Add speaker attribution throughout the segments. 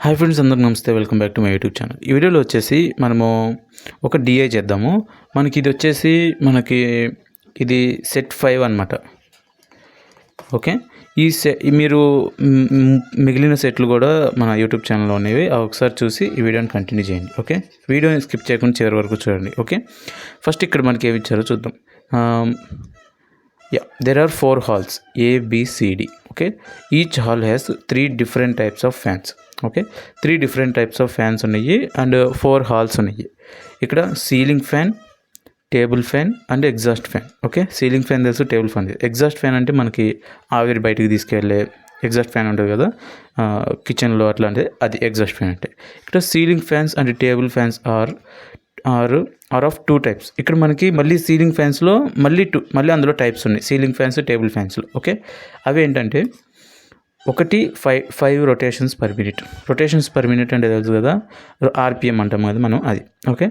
Speaker 1: Hi friends, అందరికి నమస్తే. Welcome back to my YouTube channel. ఈ వీడియోలో వచ్చేసి మనము ఒక డిఐ చేద్దాము. మనకి ఇది సెట్ 5 అనమాట. ఓకే, మీరు మిగిలిన సెట్లు కూడా మన యూట్యూబ్ ఛానల్లో ఉన్నవి. ఒకసారి చూసి ఈ వీడియోని కంటిన్యూ చేయండి. ఓకే, వీడియోని స్కిప్ చేయకుండా చివరి వరకు చూడండి. ఓకే, ఫస్ట్ ఇక్కడ మనకి ఏమి ఇచ్చారో చూద్దాం. there are 4 halls A, B, C, D. Okay, each hall has 3 different types of fans. Okay, 3 different types of fans ఉన్నాయి అండ్ 4 హాల్స్ ఉన్నాయి. ఇక్కడ ceiling fan, table fan and exhaust fan. Okay, ceiling fan తెలుసు, table fan తెలుసు. Exhaust fan అంటే మనకి ఆవిరి బయటికి తీసుకెళ్ళే exhaust fan ఉంటుంది కదా కిచెన్లో, అట్లాంటిది అది ఎగ్జాస్ట్ ఫ్యాన్ అంటే. ఇక్కడ ceiling fans and table fans are of 2 types. ఇక్కడ మనకి మళ్ళీ సీలింగ్ ఫ్యాన్స్లో మళ్ళీ అందులో టైప్స్ ఉన్నాయి, సీలింగ్ ఫ్యాన్స్, టేబుల్ ఫ్యాన్స్లో. ఓకే, అవి ఏంటంటే ఒకటి 5 rotations per minute. Rotations per minute అంటే తెలుసు కదా, ఆర్పిఎం అంటాం కదా మనం, అది. Okay,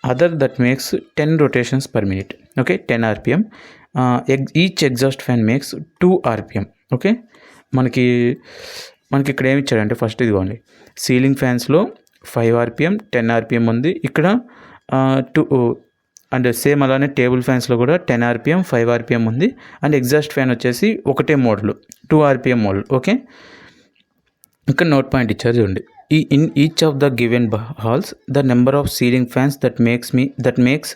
Speaker 1: other that makes 10 rotations per minute. Okay, 10 RPM. Each exhaust fan makes 2 RPM. Okay, మనకి ఇక్కడ ఏమి ఇచ్చాడంటే ఫస్ట్ ఇదిగోండి, సీలింగ్ ఫ్యాన్స్లో 5 ఆర్పిఎం 10 ఆర్పిఎం ఉంది. ఇక్కడ 2 అండ్ సేమ్ అలానే టేబుల్ ఫ్యాన్స్లో కూడా 10 ఆర్పిఎం 5 ఆర్పిఎం ఉంది. అండ్ ఎగ్జాస్ట్ ఫ్యాన్ వచ్చేసి ఒకటే మోడల్ 2 ఆర్పిఎం మోడల్. ఓకే, ఇక్కడ నోట్ పాయింట్ ఇచ్చారు చూడండి. In each of the given halls the number of ceiling fans that makes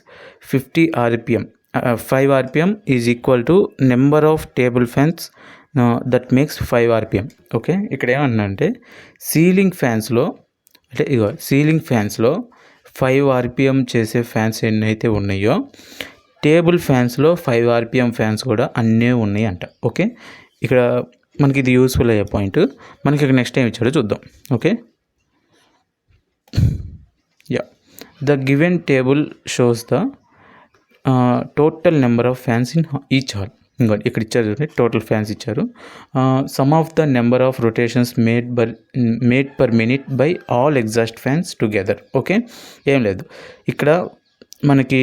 Speaker 1: 50 RPM 5 RPM is equal to number of table fans that makes 5 RPM. Okay, ఇక్కడ ఏమన్నా అంటే ceiling ఫ్యాన్స్లో 5 RPM చేసే fans ఎన్నైతే ఉన్నాయో, table ఫ్యాన్స్లో 5 ఆర్పిఎం ఫ్యాన్స్ కూడా అన్నీ ఉన్నాయి అంట. ఓకే, ఇక్కడ మనకి ఇది యూస్ఫుల్ అయ్యే పాయింట్. మనకి ఇక్కడ నెక్స్ట్ టైం ఇచ్చాడో చూద్దాం. Okay, the given table shows the total number of fans in each hall. ఇంకోటి ఇక్కడ ఇచ్చారు చూడండి, టోటల్ ఫ్యాన్స్ ఇచ్చారు. Some of the number of rotations made per minute by all exhaust fans together. Okay, ఏం లేదు, ఇక్కడ మనకి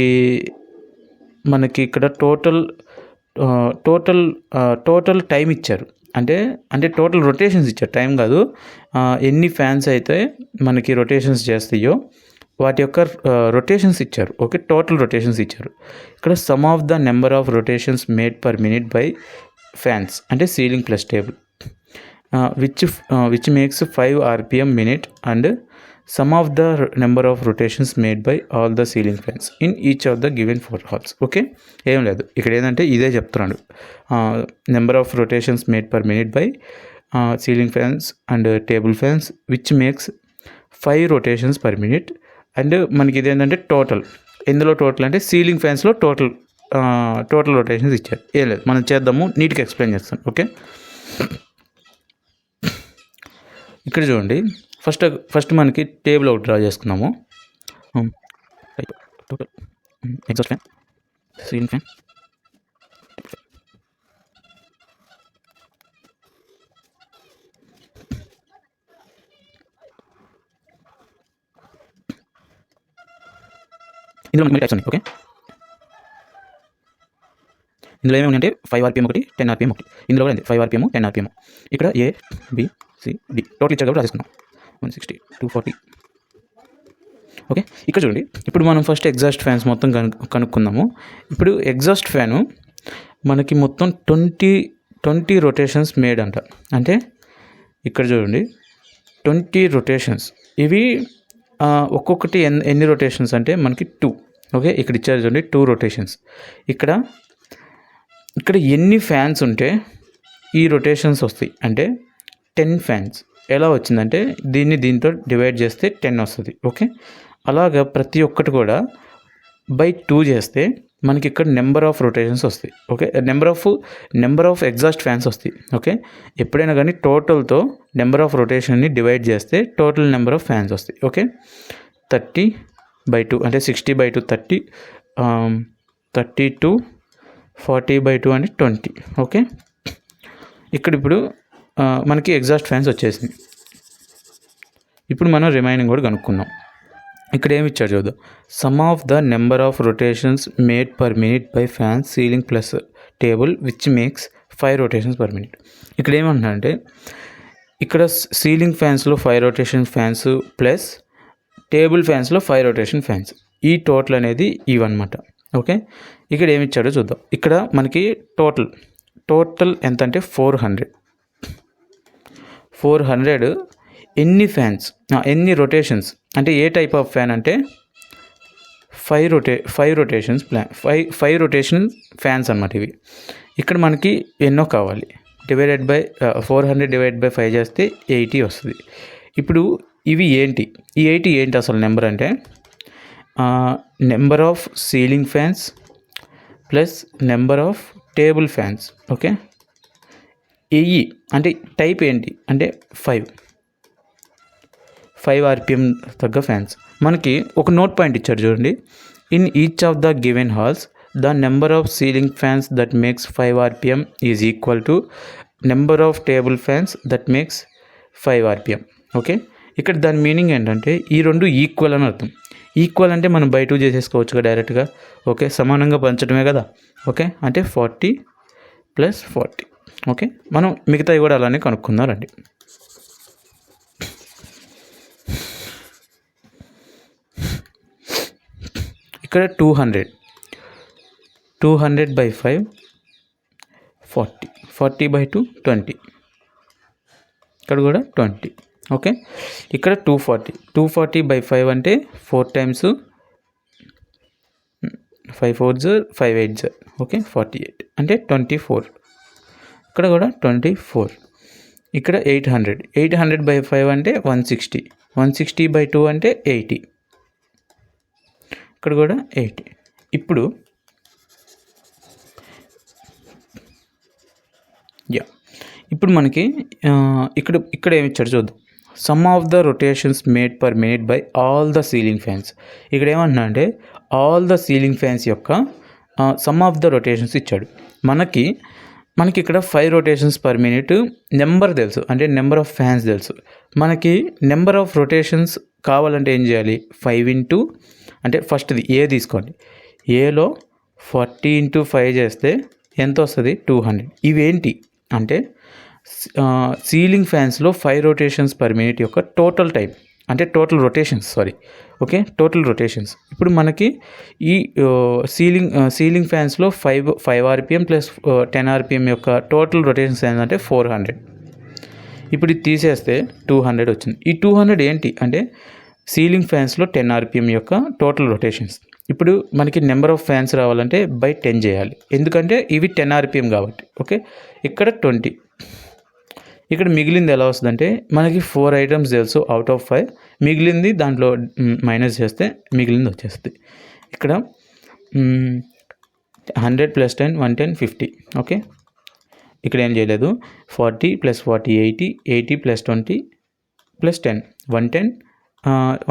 Speaker 1: ఇక్కడ టోటల్ టైం ఇచ్చారు. అంటే టోటల్ రొటేషన్స్ ఇచ్చారు, టైం కాదు. ఎన్ని ఫ్యాన్స్ అయితే మనకి రొటేషన్స్ చేస్తాయో వాటి యొక్క రొటేషన్స్ ఇచ్చారు. ఓకే, టోటల్ రొటేషన్స్ ఇచ్చారు. ఇక్కడ sum of the number of rotations made per minute by fans అంటే ceiling plus table which makes 5 RPM minute and sum of the number of rotations made by all the ceiling fans in each of the given 4 halls. Okay, ఏం లేదు, ఇక్కడ ఏంటంటే ఇదే చెప్తున్నాడు, number of rotations made per minute by ceiling fans and table fans which makes 5 rotations per minute. And మనకి ఇదేంటంటే ఇందులో total అంటే సీలింగ్ ఫ్యాన్స్లో టోటల్ రొటేషన్స్ ఇచ్చారు. ఏం లేదు, మనం చేద్దాము, నీట్గా ఎక్స్ప్లెయిన్ చేస్తాను. ఓకే, ఇక్కడ చూడండి, ఫస్ట్ మనకి టేబుల్ ఒకటి డ్రా చేసుకున్నాము. Total exhaust fan, ceiling fan, ఇందులో మనకి టైప్స్ ఉన్నాయి. ఓకే, ఇందులో ఏమేమి అంటే 5 ఆర్పిఎం ఒకటి, 10 ఆర్పిఎం ఒకటి. ఇందులో కూడా 5 ఆర్పిఎం 10 ఆర్పిఎం. ఇక్కడ A, B, C, D total ఇచ్చారు కాబట్టి రాసేసుకున్నాం. 160, 240. ఓకే, ఇక్కడ చూడండి, ఇప్పుడు మనం ఫస్ట్ ఎగ్జాస్ట్ ఫ్యాన్స్ మొత్తం కనుక్కుందాము. ఇప్పుడు ఎగ్జాస్ట్ ఫ్యాను మనకి మొత్తం 20 రొటేషన్స్ మేడ్ అంట. అంటే ఇక్కడ చూడండి 20 రొటేషన్స్. ఇవి ఒక్కొక్కటి ఎన్ని రొటేషన్స్ అంటే మనకి 2. ఓకే, ఇక్కడ ఇచ్చారు చూడండి 2 రొటేషన్స్. ఇక్కడ ఎన్ని ఫ్యాన్స్ ఉంటే ఈ రొటేషన్స్ వస్తాయి అంటే 10 ఫ్యాన్స్. ఎలా వచ్చిందంటే దీంతో డివైడ్ చేస్తే 10 వస్తుంది. ఓకే, అలాగా ప్రతి ఒక్కటి కూడా బై 2 చేస్తే మనకి ఇక్కడ నెంబర్ ఆఫ్ రొటేషన్స్ వస్తాయి. Okay, number of exhaust fans వస్తాయి. ఓకే, ఎప్పుడైనా కానీ టోటల్తో నెంబర్ ఆఫ్ రొటేషన్ని డివైడ్ చేస్తే టోటల్ నెంబర్ ఆఫ్ ఫ్యాన్స్ వస్తాయి. ఓకే, 30/2 అంటే 60/2 30, 32, 40/2 అంటే 20. ఓకే, ఇప్పుడు మనకి ఎగ్జాస్ట్ ఫ్యాన్స్ వచ్చేసింది. ఇప్పుడు మనం రిమైనింగ్ కూడా కనుక్కుందాం. ఇక్కడ ఏమి ఇచ్చాడు చూద్దాం. Sum of the number of rotations made per minute by fans ceiling plus table which makes 5 rotations per minute. ఇక్కడ ఏమంటున్నారంటే ఇక్కడ సీలింగ్ ఫ్యాన్స్లో 5 రొటేషన్ ఫ్యాన్స్ ప్లస్ టేబుల్ ఫ్యాన్స్లో 5 రొటేషన్ ఫ్యాన్స్, ఈ టోటల్ అనేది ఇవన్నమాట. ఓకే, ఇక్కడ ఏమి ఇచ్చాడో చూద్దాం. ఇక్కడ మనకి టోటల్ ఎంత అంటే 400 ఎన్ని ఫ్యాన్స్, ఎన్ని రొటేషన్స్ అంటే ఏ టైప్ ఆఫ్ ఫ్యాన్ అంటే 5 రొటేషన్స్ ప్లాన్ 5 రొటేషన్ ఫ్యాన్స్ అన్నమాట ఇవి. ఇక్కడ మనకి ఎన్నో కావాలి, డివైడెడ్ బై 400 డివైడ్ బై 5 చేస్తే 80 వస్తుంది. ఇప్పుడు ఇవి ఏంటి, ఈ 80 ఏంటి అసలు నెంబర్ అంటే number of ceiling fans plus number of table fans. Okay, ఎయ్యి అంటే టైప్ ఏంటి అంటే 5 RPM తగ్గ ఫ్యాన్స్. మనకి ఒక నోట్ పాయింట్ ఇచ్చారు చూడండి. In each of the given halls the number of ceiling fans that makes 5 RPM is equal to number of table fans that makes 5 RPM. Okay, ఇక్కడ దాని మీనింగ్ ఏంటంటే ఈ రెండు ఈక్వల్ అని అర్థం. ఈక్వల్ అంటే మనం బై 2 చేసేసుకోవచ్చు డైరెక్ట్గా. ఓకే, సమానంగా పంచడమే కదా. ఓకే, అంటే 40 + 40. ఓకే, మనం మిగతావి కూడా అలానే కనుక్కుందాం రండి. ఇక్కడ 200 బై 5 40 బై 2 20, ఇక్కడ కూడా 20. ఓకే, ఇక్కడ 240 బై 5 అంటే 4 టైమ్స్ 5 4s 5 8s. ఓకే, 48 అంటే 24, ఇక్కడ కూడా 24. ఇక్కడ 800 బై 5 అంటే 160 బై 2 అంటే 80, ఇక్కడ కూడా 80. ఇప్పుడు మనకి ఇక్కడ ఏమి ఇచ్చాడు చూద్దాం. Sum of the rotations made per minute by all the ceiling fans. ఇక్కడ ఏమంటున్నా అంటే ఆల్ ద సీలింగ్ ఫ్యాన్స్ యొక్క సమ్ ఆఫ్ ద రొటేషన్స్ ఇచ్చాడు. మనకి ఇక్కడ 5 రొటేషన్స్ పర్ మినిట్ నెంబర్ తెలుసు, అంటే నెంబర్ ఆఫ్ ఫ్యాన్స్ తెలుసు. మనకి నెంబర్ ఆఫ్ రొటేషన్స్ కావాలంటే ఏం చేయాలి, 5 ఇంటూ అంటే ఫస్ట్ది ఏ తీసుకోండి, ఏలో 40 ఇంటూ 5 చేస్తే ఎంత వస్తుంది 200. ఇవేంటి అంటే సీలింగ్ ఫ్యాన్స్లో 5 రొటేషన్స్ పర్ మినిట్ యొక్క టోటల్ టైం, అంటే total rotations. Okay, total rotations. ఇప్పుడు మనకి ఈ సీలింగ్ ఫ్యాన్స్లో 5 RPM ప్లస్ 10 RPM యొక్క టోటల్ రొటేషన్స్ ఏంటంటే 400. ఇప్పుడు ఇది తీసేస్తే 200 వచ్చింది. ఈ 200 ఏంటి అంటే సీలింగ్ ఫ్యాన్స్లో 10 RPM యొక్క టోటల్ రొటేషన్స్. ఇప్పుడు మనకి నెంబర్ ఆఫ్ ఫ్యాన్స్ రావాలంటే బై 10 చేయాలి, ఎందుకంటే ఇవి 10 RPM కాబట్టి. ఓకే, ఇక్కడ 20. ఇక్కడ మిగిలింది ఎలా వస్తుందంటే మనకి 4 ఐటమ్స్ తెలుసు అవుట్ ఆఫ్ 5, మిగిలింది దాంట్లో మైనస్ చేస్తే మిగిలింది వచ్చేస్తుంది. ఇక్కడ 100 + 10 110 50. ఓకే, ఇక్కడ ఏం చేయలేదు. 40 + 40 80 80 + 20 + 10 110,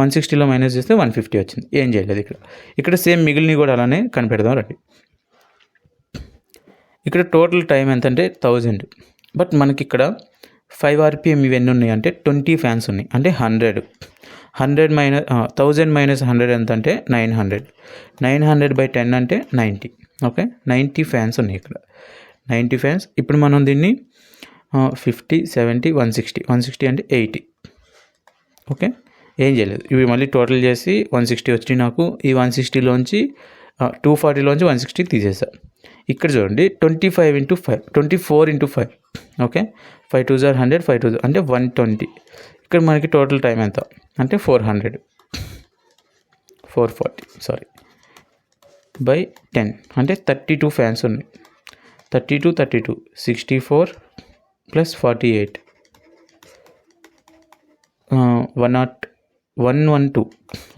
Speaker 1: 160లో మైనస్ చేస్తే 150 వచ్చింది. ఏం చేయలేదు. ఇక్కడ సేమ్ మిగిలినవి కూడా అలానే కనిపెడదాం రండి. ఇక్కడ టోటల్ టైం ఎంత అంటే 1000. బట్ మనకి ఇక్కడ 5 RPM ఇవి ఎన్ని ఉన్నాయి అంటే 20 ఫ్యాన్స్ ఉన్నాయి, అంటే 100 మైనస్ 1000 మైనస్ 100 ఎంత అంటే 900 బై 10 అంటే 90. ఓకే, 90 ఫ్యాన్స్ ఉన్నాయి ఇక్కడ, 90 ఫ్యాన్స్. ఇప్పుడు మనం దీన్ని 50 70 160 అంటే 80. ఓకే, ఏం చేయలేదు. ఇవి మళ్ళీ టోటల్ చేసి 160 వచ్చి నాకు ఈ 160లోంచి 240లోంచి 160 తీసేసారు. ఇక్కడ చూడండి 25 into 5 24 into 5. Okay, 5 2s 100 5 2s అంటే 120. ఇక్కడ మనకి టోటల్ టైం ఎంత అంటే 440 బై 10 అంటే 32 ఫ్యాన్స్ ఉన్నాయి. 32 64 + 48 112.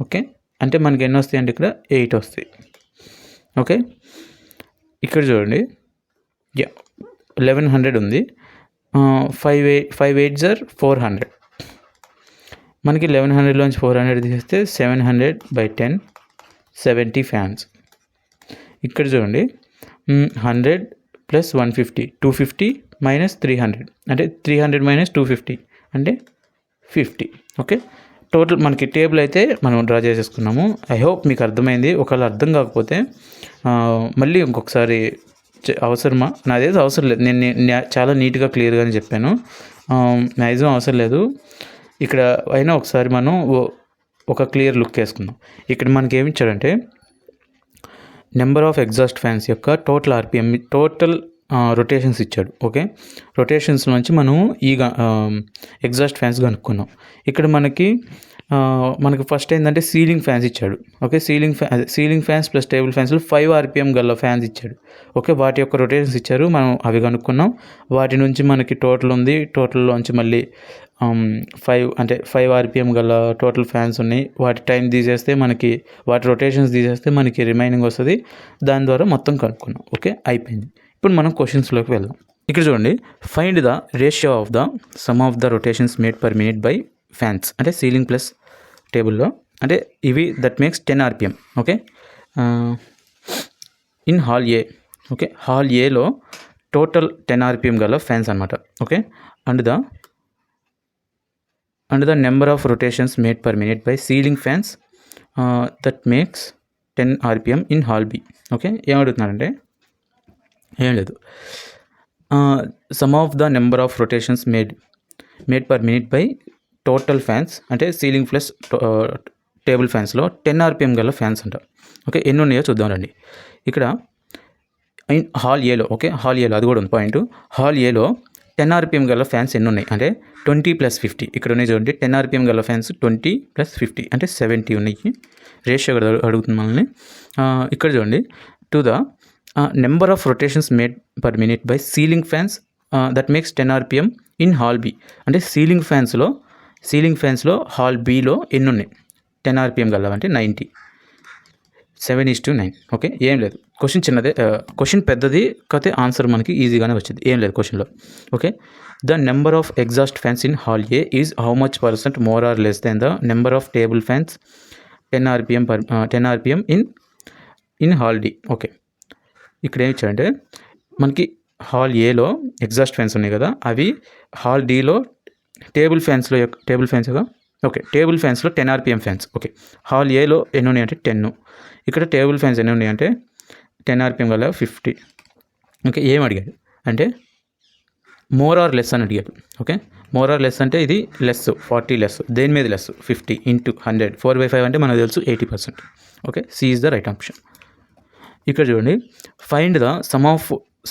Speaker 1: ఓకే, అంటే మనకి ఎన్ని వస్తాయి అంటే ఇక్కడ 8 వస్తాయి. ఓకే, ఇక్కడ చూడండి 1100 ఉంది. 5 8s 400. మనకి 1100లోంచి 400 తీసేస్తే 700 బై 10 70 ఫ్యాన్స్. ఇక్కడ చూడండి 100 + 150 250 మైనస్ 300 అంటే 300 మైనస్ 250 అంటే 50. ఓకే, టోటల్ మనకి టేబుల్ అయితే మనం డ్రా చేసేసుకున్నాము. ఐ హోప్ మీకు అర్థమైంది. ఒకవేళ అర్థం కాకపోతే మళ్ళీ ఇంకొకసారి అవసరమా? నాదేదో అవసరం లేదు. నేను చాలా నీట్గా క్లియర్గానే చెప్పాను. మ్యాక్సిమం అవసరం లేదు. ఇక్కడ అయినా ఒకసారి మనం ఒక క్లియర్ లుక్ వేసుకుందాం. ఇక్కడ మనకి ఏమి ఇచ్చాడంటే నెంబర్ ఆఫ్ ఎగ్జాస్ట్ ఫ్యాన్స్ యొక్క టోటల్ ఆర్పిఎం, టోటల్ రొటేషన్స్ ఇచ్చాడు. ఓకే, రొటేషన్స్ నుంచి మనం ఈ ఎగ్జాస్ట్ ఫ్యాన్స్ కనుక్కున్నాం. ఇక్కడ మనకి ఫస్ట్ ఏంటంటే సీలింగ్ ఫ్యాన్స్ ఇచ్చాడు. Okay, ceiling fans plus table ఫ్యాన్స్లో 5 RPM గల ఫ్యాన్స్ ఇచ్చాడు. ఓకే, వాటి యొక్క రొటేషన్స్ ఇచ్చారు, మనం అవి కనుక్కున్నాం. వాటి నుంచి మనకి టోటల్ ఉంది, టోటల్లోంచి మళ్ళీ 5 RPM గల టోటల్ ఫ్యాన్స్ ఉన్నాయి. వాటి టైం తీసేస్తే మనకి, వాటి రొటేషన్స్ తీసేస్తే మనకి రిమైనింగ్ వస్తుంది. దాని ద్వారా మొత్తం కనుక్కున్నాం. ఓకే, అయిపోయింది. ఇప్పుడు మనం క్వశ్చన్స్లోకి వెళ్దాం. ఇక్కడ చూడండి, find the ratio of the sum of the rotations made per minute by fans, అంటే సీలింగ్ ప్లస్ టేబుల్లో, అంటే ఇవి that makes 10 RPM. Okay, in hall A. Okay, hall ఏలో టోటల్ 10 RPM గల ఫ్యాన్స్ అనమాట. Okay, and the number of rotations made per minute by ceiling fans that makes 10 RPM in hall B. Okay, ఏమడుగుతున్నారంటే ఏం లేదు, sum of the number of rotations made per minute by total fans, అంటే ceiling plus table ఫ్యాన్స్లో 10 RPM గల fans అంట. Okay, ఎన్ని ఉన్నాయో చూద్దాం రండి. ఇక్కడ హాల్ ఏలో, ఓకే, హాల్ ఏలో అది కూడా ఉంది పాయింట్. హాల్ ఏలో 10 RPM గల ఫ్యాన్స్ ఎన్ని ఉన్నాయి అంటే 20 + 50. ఇక్కడ ఉన్నాయి చూడండి, 10 RPM గల ఫ్యాన్స్ 20 + 50 అంటే 70 ఉన్నాయి. రేషియో అడుగుతుంది మనల్ని. ఇక్కడ చూడండి, to the number of rotations made per minute by ceiling fans that makes 10 RPM in hall B, అంటే సీలింగ్ ఫ్యాన్స్లో హాల్ బిలో ఎన్ని ఉన్నాయి 10 RPM గల అంటే 90. 7:9. ఓకే, ఏం లేదు, క్వశ్చన్ చిన్నదే, క్వశ్చన్ పెద్దది కాకపోతే ఆన్సర్ మనకి ఈజీగానే వచ్చింది. ఏం లేదు క్వశ్చన్లో. Okay, the number of exhaust fans in hall A is how much % more or less than the number of table fans 10 RPM in hall D. Okay, ఇక్కడ ఏమి ఇచ్చాడంటే మనకి హాల్ ఏలో ఎగ్జాస్ట్ ఫ్యాన్స్ ఉన్నాయి కదా, అవి హాల్ డిలో టేబుల్ ఫ్యాన్స్లో ఓకే, టేబుల్ ఫ్యాన్స్లో 10 RPM ఫ్యాన్స్. ఓకే, హాల్ ఏలో ఎన్ని ఉన్నాయి అంటే 10. ఇక్కడ టేబుల్ ఫ్యాన్స్ ఎన్ని ఉన్నాయి అంటే 10 RPM గల 50. ఓకే, ఏం అడిగాడు అంటే మోర్ ఆర్ లెస్ అని అడిగాడు. ఓకే, మోర్ ఆర్ లెస్ అంటే ఇది లెస్, 40 లెస్, దేని మీద లెస్ 50 × 100, 4/5 అంటే మనకు తెలుసు 80%. Okay, C is the right option. ఇక్కడ చూడండి, find the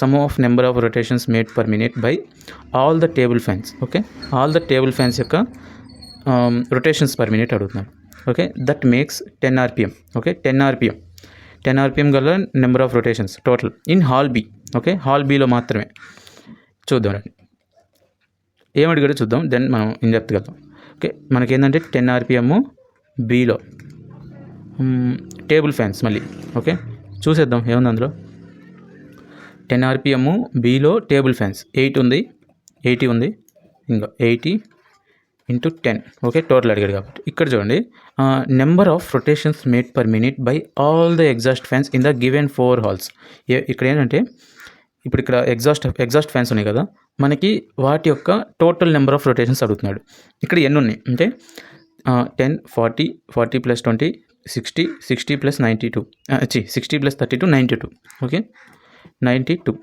Speaker 1: sum of number of rotations made per minute by all the table fans. Okay, all the table fans యొక్క రొటేషన్స్ పర్ మినిట్ అడుగుతున్నాను. Okay, that makes 10 RPM. Okay, 10 RPM గల number of rotations total in hall B. Okay, hall బిలో మాత్రమే. చూద్దాం రండి, ఏం అడిగాడో చూద్దాం, then మనం ఇన్డెప్త్కి వెళ్దాం. ఓకే, మనకేంటంటే 10 RPM బిలో టేబుల్ ఫ్యాన్స్ మళ్ళీ. ఓకే, చూసేద్దాం ఏముంది అందులో. 10 RPM బిలో టేబుల్ ఫ్యాన్స్ 80 ఉంది, ఇంకా 80 × 10. ఓకే, టోటల్ అడిగాడు కాబట్టి. ఇక్కడ చూడండి, number of rotations made per minute by all the exhaust fans in the given 4 halls. ఇక్కడ ఏంటంటే ఇప్పుడు ఇక్కడ ఎగ్జాస్ట్ ఫ్యాన్స్ ఉన్నాయి కదా, మనకి వాటి యొక్క టోటల్ నెంబర్ ఆఫ్ రొటేషన్స్ అడుగుతున్నాడు. ఇక్కడ ఎన్ని ఉన్నాయి అంటే 10, 40 + 20, 60 + 92, 60 + 32, 92. ఓకే, 92.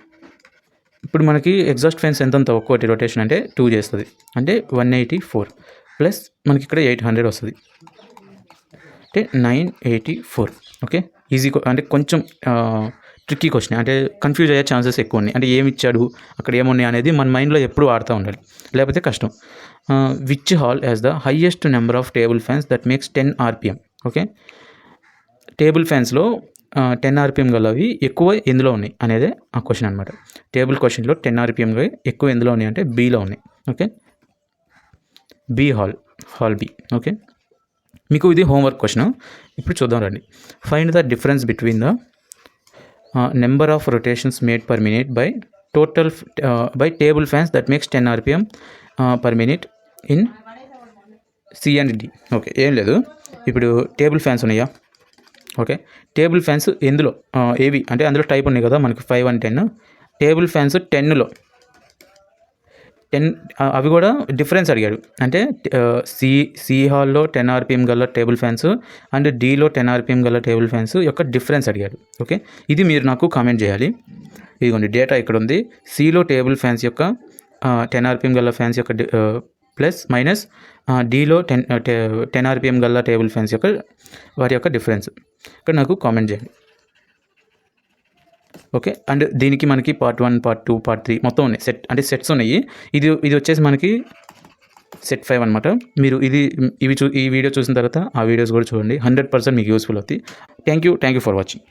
Speaker 1: ఇప్పుడు మనకి ఎగ్జాస్ట్ ఫ్యాన్స్ ఎంతంత ఒక్కోటి రొటేషన్ అంటే 2 చేస్తుంది, అంటే 184 ప్లస్ మనకి ఇక్కడ 800 వస్తుంది, అంటే 984. ఓకే, ఈజీ, అంటే కొంచెం ట్రిక్కీ క్వశ్చన్, అంటే కన్ఫ్యూజ్ అయ్యే ఛాన్సెస్ ఎక్కువ ఉన్నాయి. అంటే ఏమి ఇచ్చాడు, అక్కడ ఏమున్నాయి అనేది మన మైండ్లో ఎప్పుడు ఆడుతూ ఉండాలి, లేకపోతే కష్టం. Which hall has the highest number of table fans that makes 10 RPM. Okay, table ఫ్యాన్స్లో 10 RPM గలవి ఎక్కువ ఎందులో ఉన్నాయి అనేదే ఆ క్వశ్చన్ అనమాట. టేబుల్ క్వశ్చన్లో 10 RPM ఎక్కువ ఎందులో ఉన్నాయి అంటే బీలో ఉన్నాయి. Okay, B hall B. Okay, మీకు ఇది హోంవర్క్ క్వశ్చన్. ఇప్పుడు చూద్దాం రండి. Find the difference between the number of rotations made per minute by table fans that makes 10 RPM per minute in C and D. Okay, ఏం లేదు, ఇప్పుడు table fans ఉన్నాయా. Okay, table fans ఎందులో ఏవి అంటే అందులో టైప్ ఉన్నాయి కదా మనకి 5 and 10. టేబుల్ ఫ్యాన్స్ 10లో 10 అవి కూడా డిఫరెన్స్ అడిగాడు. అంటే సి హాల్లో 10 RPM గల టేబుల్ ఫ్యాన్స్ అండ్ డిలో 10 RPM గల టేబుల్ ఫ్యాన్స్ యొక్క డిఫరెన్స్ అడిగాడు. ఓకే, ఇది మీరు నాకు కామెంట్ చేయాలి. ఇదిగోండి డేటా ఇక్కడ ఉంది. సిలో టేబుల్ ఫ్యాన్స్ యొక్క 10 RPM గల ఫ్యాన్స్ యొక్క ప్లస్ మైనస్ డీలో 10 RPM గల టేబుల్ ఫ్యాన్స్ యొక్క వాటి యొక్క డిఫరెన్స్ ఇక్కడ నాకు కామెంట్ చేయండి. ఓకే, అండ్ దీనికి మనకి పార్ట్ 1, పార్ట్ 2, పార్ట్ 3 మొత్తం ఉన్నాయి. సెట్స్ ఉన్నాయి. ఇది వచ్చేసి మనకి సెట్ 5 అనమాట. మీరు ఈ వీడియో చూసిన తర్వాత ఆ వీడియోస్ కూడా చూడండి. 100% మీకు యూస్ఫుల్ అవుతాయి. Thank you for watching.